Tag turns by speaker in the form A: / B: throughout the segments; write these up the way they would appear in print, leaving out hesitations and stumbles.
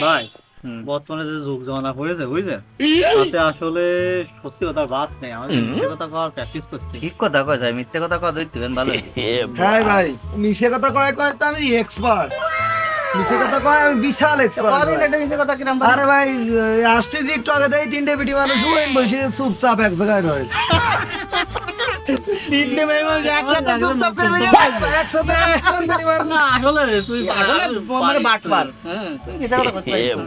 A: ভাই বর্তমানে যে যুগ জমানা হয়েছে বুঝছেন, তাতে আসলে সত্যি কথার বাদ নেই, আমাদের মিশে কথা কওয়ার প্র্যাকটিস করতে।
B: ঠিক কথা কয় যায়, মিথ্যে কথা কয় ধরতেবেন ভালো।
C: হ্যাঁ ভাই, মিশে কথা কয় কয় তো আমি এক্সপার্ট। মিশে কথা কয় আমি বিশাল এক্সপার্ট।
A: এটা মিশে কথা কিরম
C: আরে ভাই, আসতেছি একটু আগে থেকে তিনটে বিটি মানুষ বসে চুপচাপ এক জায়গায় রয়েছে।
A: তিনটে মেয়ে মানুষ একসাথে চুপচাপ করে বসে থাকবে।
C: একসাথে
A: না আসলে তুই
B: মানে বাটপার।
A: হ্যাঁ, তুই মিথ্যা কথা করতে পারিস না।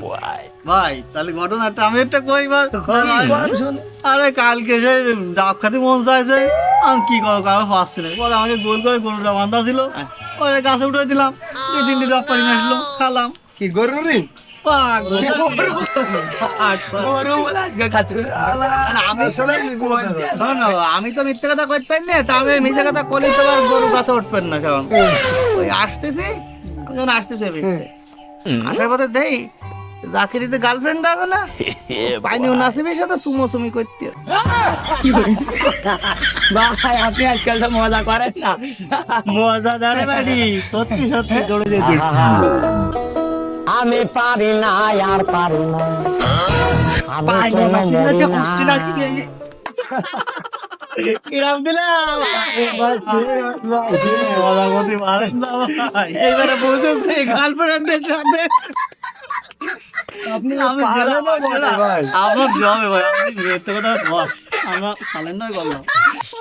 A: ভাই তাহলে ঘটনাটা আমি একটা কইবার। আরে কালকে সে ডাব খাতে মন চাইছে, আমি কি করো কারো পাচ্ছি না, পরে আমাকে গোল করে গরুটা বান্ধা ছিল, পরে গাছে উঠে দিলাম, 2-3টি ডাব পানি আসলো, খালাম।
C: কি গরুরি
A: পাগল। আমি তো মিথ্যে কথা কইতে পারি না, তা আমি মিথ্যে কথা কলি তো আর গরু গাছে উঠবেন না সব। ওই আসতেছি, আমি যখন আসতেছি ভিজতে, আসার পথে দেই রাখির যে গার্লফ্রেন্ড আছে না, পাইনিও নাসিবের সাথে সুমোসুমি করতে।
D: ভাই আপনি আজকাল তো মজা করেন না।
A: মজা দাঁড়ে বাড়ি, সত্যি সত্যি জড়ে যেতে।
E: আমি পারি না আর পারি না, আমি কেন মরি না।
A: কিরাম দিলাম মজা করতে পারেন না ভাই। এবারে বুঝুন গার্লফ্রেন্ডের সাথে
C: আপনি
A: আমি
C: পারেন না বলে ভাই।
A: আমার জবে ভাই, আমি মিথ্যে কথা বস, আমরা সালেন্ডার করলাম।